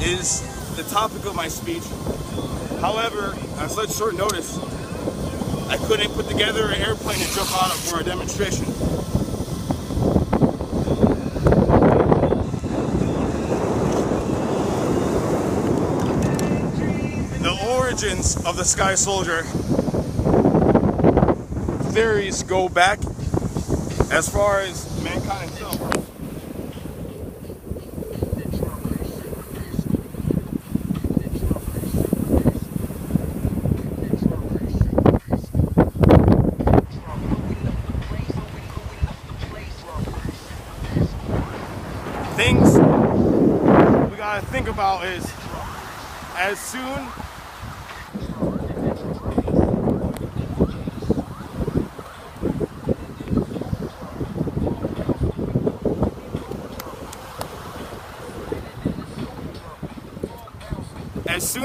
is the topic of my speech. However, on such short notice, I couldn't put together an airplane to jump out of for a demonstration. The origins of the Sky Soldier theories go back as far as mankind itself. Things we gotta think about is as soon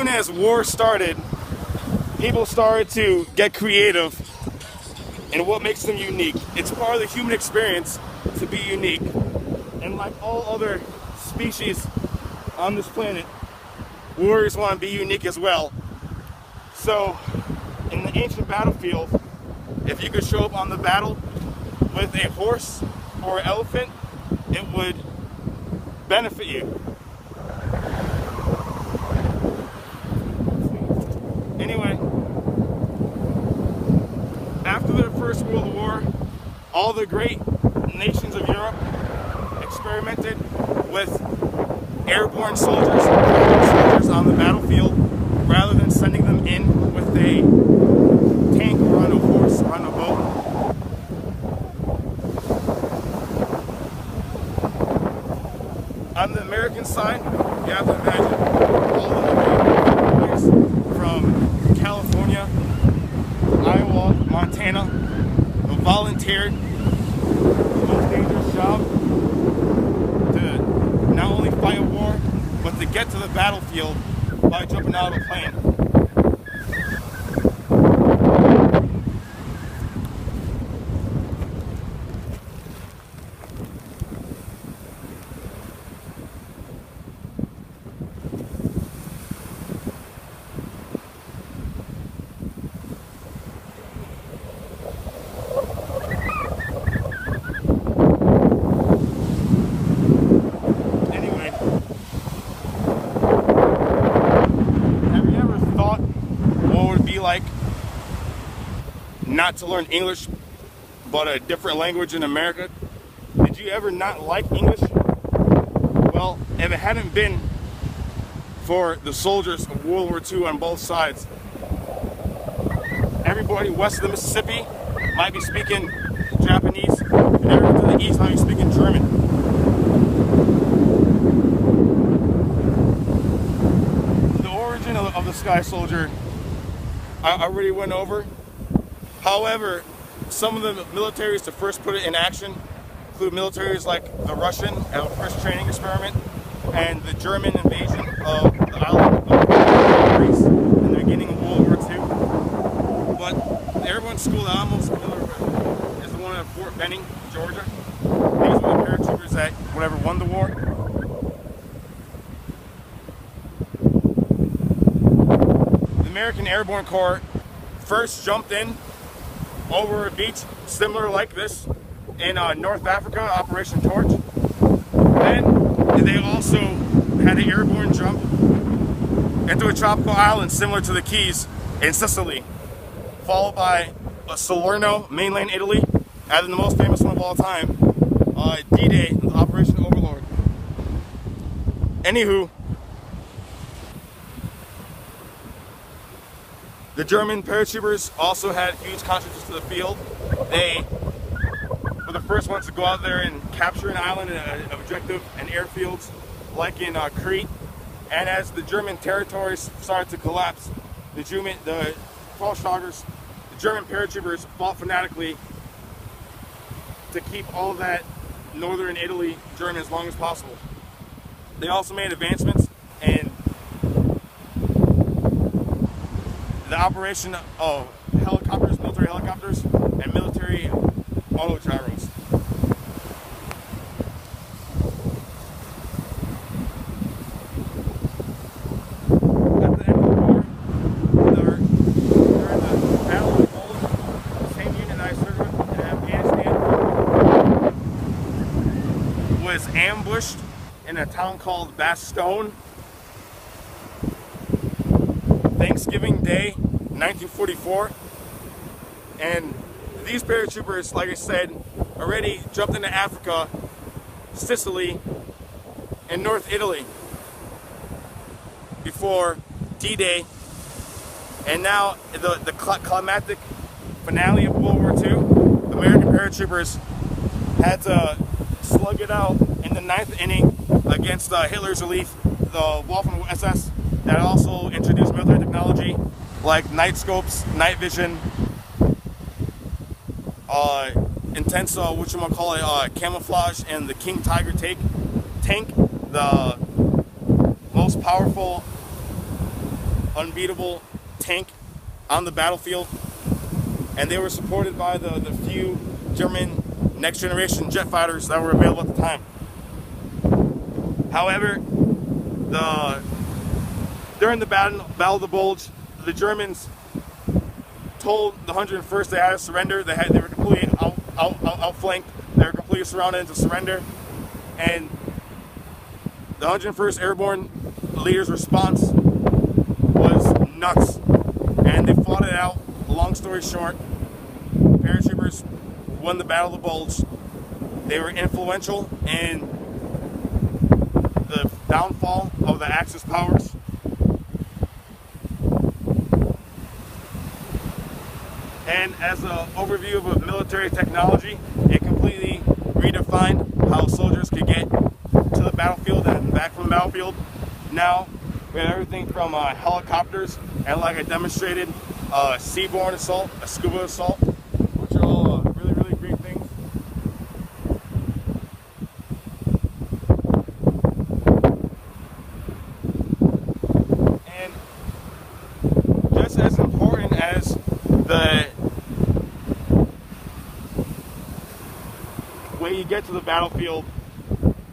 as war started, people started to get creative in what makes them unique. It's part of the human experience to be unique. And like all other species on this planet, warriors want to be unique as well. So, in the ancient battlefield, if you could show up on the battle with a horse or an elephant, it would benefit you. Anyway, after the First World War, all the great nations of Europe experimented with airborne soldiers on the battlefield rather than sending them in with a tank or on a horse or on a boat. On the American side, you have to imagine all of the boys from California, Iowa, Montana, who volunteered the most dangerous job to not only fight a war, but to get to the battlefield by jumping out of a plane. Like not to learn English but a different language in America? Did you ever not like English? Well, if it hadn't been for the soldiers of World War II on both sides, everybody west of the Mississippi might be speaking Japanese, and everyone to the east might be speaking German. The origin of the Sky Soldier I already went over. However, some of the militaries to first put it in action include militaries like the Russian first training experiment and the German invasion of the island of Greece in the beginning of World War II. But the airborne school that I'm most familiar with is the one at Fort Benning, Georgia. These were the paratroopers that whatever won the war. The American Airborne Corps first jumped in over a beach similar like this in North Africa, Operation Torch. Then they also had an airborne jump into a tropical island similar to the Keys in Sicily, followed by Salerno, mainland Italy, and then the most famous one of all time, D-Day, Operation Overlord. Anywho, the German paratroopers also had huge contributions to the field. They were the first ones to go out there and capture an island, an objective, and airfields like in Crete. And as the German territories started to collapse, the German paratroopers fought fanatically to keep all that northern Italy German as long as possible. They also made advancements in the operation of helicopters, military helicopters, and military autogyros. was ambushed in a town called Bastogne, Thanksgiving Day, 1944. And these paratroopers, like I said, already jumped into Africa, Sicily, and North Italy before D-Day. And now the climactic finale of World War II, American paratroopers had to slug it out in the 9th inning against Hitler's relief, the Waffen SS, that also introduced military technology like night scopes, night vision, intense camouflage, and the King Tiger tank, the most powerful, unbeatable tank on the battlefield. And they were supported by the few German next generation jet fighters that were available at the time. However, during the Battle of the Bulge, the Germans told the 101st they had to surrender. They were completely outflanked. They were completely surrounded to surrender. And the 101st Airborne leader's response was nuts. And they fought it out. Long story short, paratroopers won the Battle of the Bulge. They were influential in the downfall of the Axis powers. And as an overview of military technology, it completely redefined how soldiers could get to the battlefield and back from the battlefield. Now, we have everything from helicopters, and like I demonstrated, seaborne assault, a scuba assault, which are all really, really great things. And just as important as the way you get to the battlefield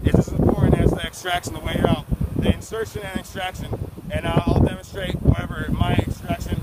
is as important as the extraction, the way out, the insertion and extraction. And I'll demonstrate whatever my extraction